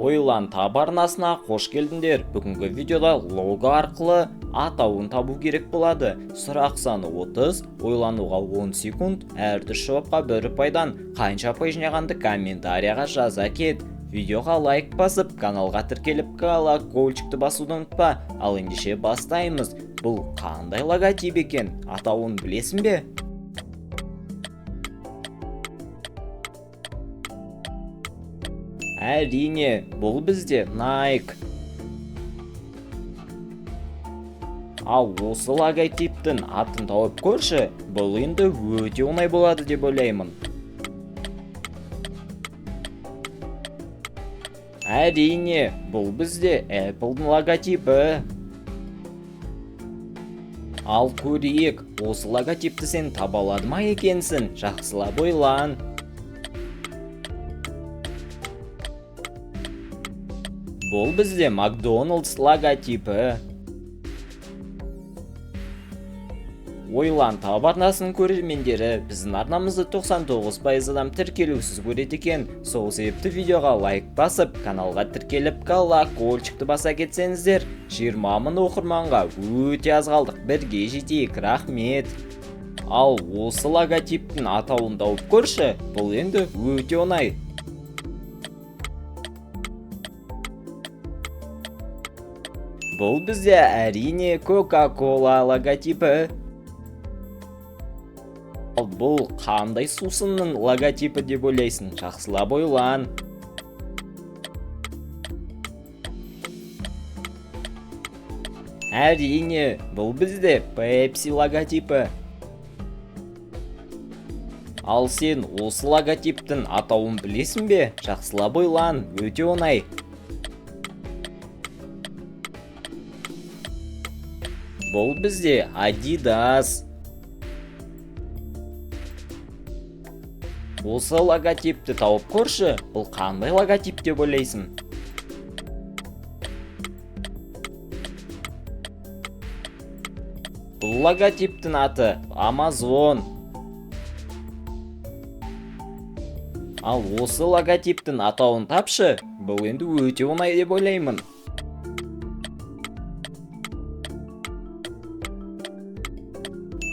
Ойлан таб арнасына қош келдіңдер. Бүгінгі видеода лого арқылы атауын табу керек болады. Сұрақ саны 30, ойлануға 10 секунд, әртүрлі жауапқа 1 ұпайдан қанша ұпай жинағанды комментарияға жаза кет. Видеоға лайк басып, каналға тіркеліп колокольчикті басуды ұмытпа. Ал ендеше бастаймыз. Бұл қандай логотип екен? Атауын білесің бе? Әрине, бұл бізде Nike. Ал осы логотиптің атын тауып көрші, бұл енді өте оңай болады деп ойлаймын. Әрине, бұл бізде Apple-дың логотипі. Ал көрейік, осы логотипті сен таба алады ма екенсің? Жақсылап ойлан. Бұл бізде Макдональдс логотипі. Ойлан таб арнасының көрермендері біздің арнамызды 99% адам тіркелусіз көреді екен. Сол себепті видеоға лайк басып, каналға тіркеліп колокольчикті баса кетсеңіздер, 20 мың оқырманға өте аз қалдық. Бірге жетейік, рахмет. Ал осы логотиптің атауын тауып көрші, бұл енді өте оңай. Бұл бізде әрине Coca-Cola логотипі. Ал бұл қандай сусынның логотипі деп ойлайсың? Жақсылап ойлан. Әрине, бұл бізде Pepsi логотипі. Ал сен осы логотиптің атауын білесің бе? Жақсылап ойлан, өте оңай. Бұл бізде Adidas. Осы логотипті тауып көрші, бұл қандай логотип деп ойлайсың? Бұл логотиптің аты Amazon. Ал осы логотиптің атауын тапшы, бұл енді өте оңай деп ойлаймын.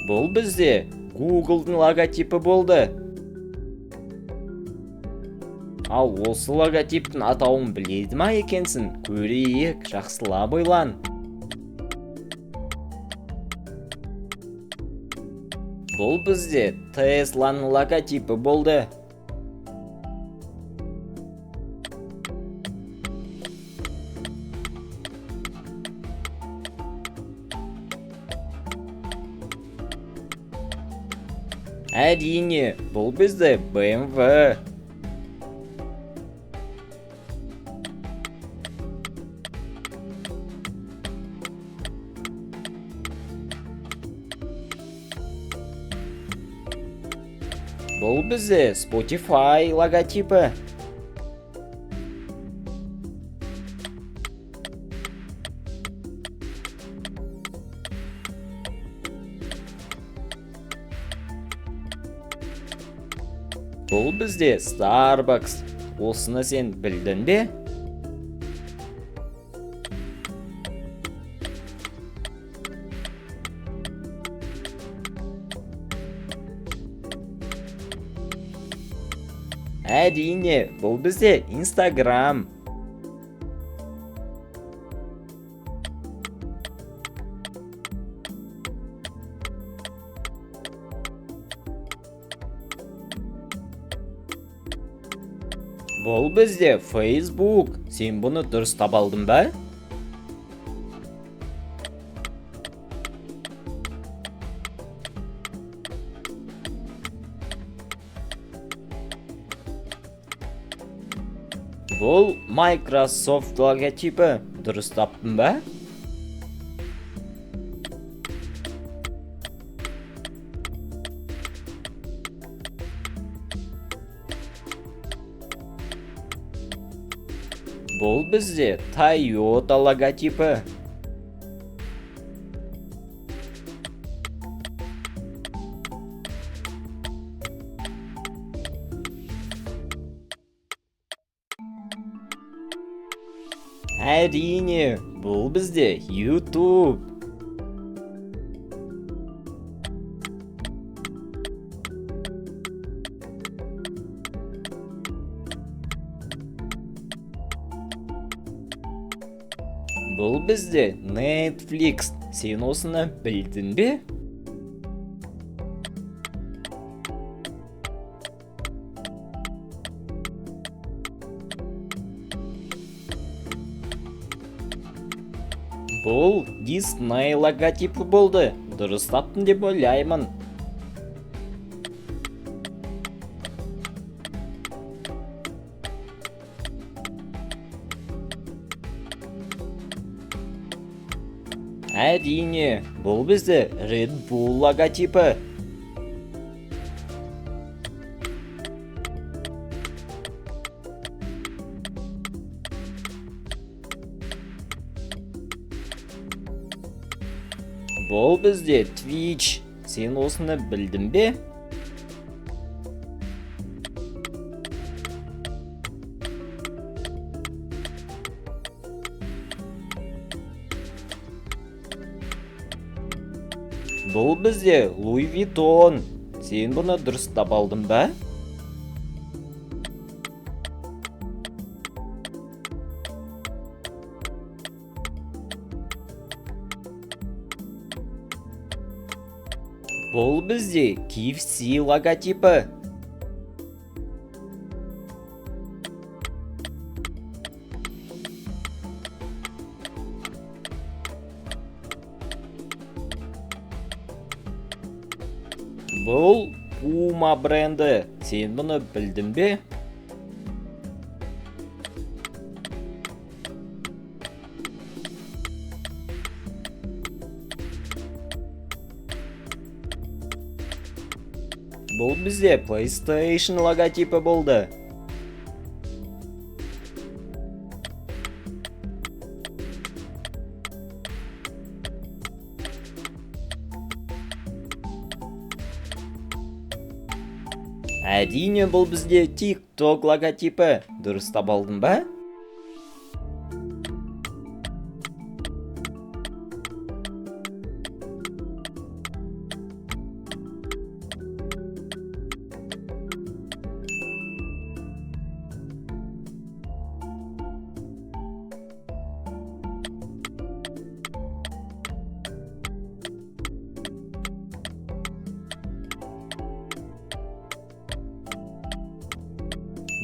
Бұл бізде Google-дың логотипі болды. Ал осы логотиптің атауын біледі ма екенсің? Көрейік, жақсылап ойлан. Бұл бізде Tesla-ның логотипі болды. Әрине, бұл бізде BMW. Бұл бізде Spotify логотипі. Бұл бізде Starbucks. Осыны сен білдің бе? Әрине, бұл бізде Instagram. Бұл бізде Facebook. Сен бұны дұрыс таба алдың ба? Бұл Microsoft логотипі. Дұрыс таптың ба? Бұл бізде Toyota логотипі. Әрине, бұл бізде YouTube. Бұл бізде Netflix. Сен осыны білдің бе? Бұл Disney логотипі болды. Дұрыс таптың деп ойлаймын. Әрине, бұл бізде Red Bull логотипі. Бұл бізде Twitch. Сен осыны білдің бе? Бұл бізде Louis Vuitton. Сен бұны дұрыстап алдың ба? Бұл бізде KFC логотипі. Бұл Puma бренді. Сен бұны білдің бе? Бұл бізде PlayStation логотипі болды. Әрине, бұл бізде TikTok логотипі. Дұрыстап алдың ба?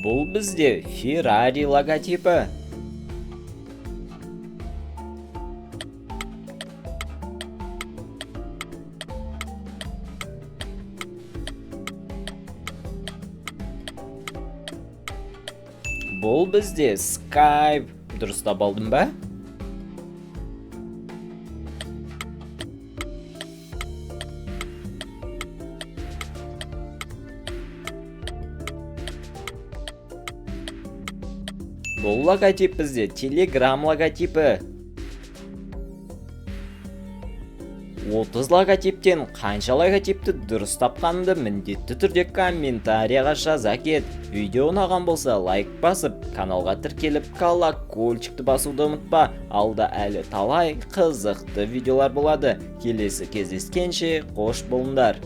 Бұл бізде Ferrari логотипі. Бұл бізде Skype. Дұрыстап алдың ба? Бұл логотип бізде Telegram логотипі. 30 логотиптен қанша логотипті дұрыс тапқаныңды міндетті түрде комментарияға жаза кет. Видео ұнаған болса лайк басып, каналға тіркеліп колокольчикті басуды ұмытпа. Алда әлі талай қызықты видеолар болады. Келесі кездескенше қош болыңдар.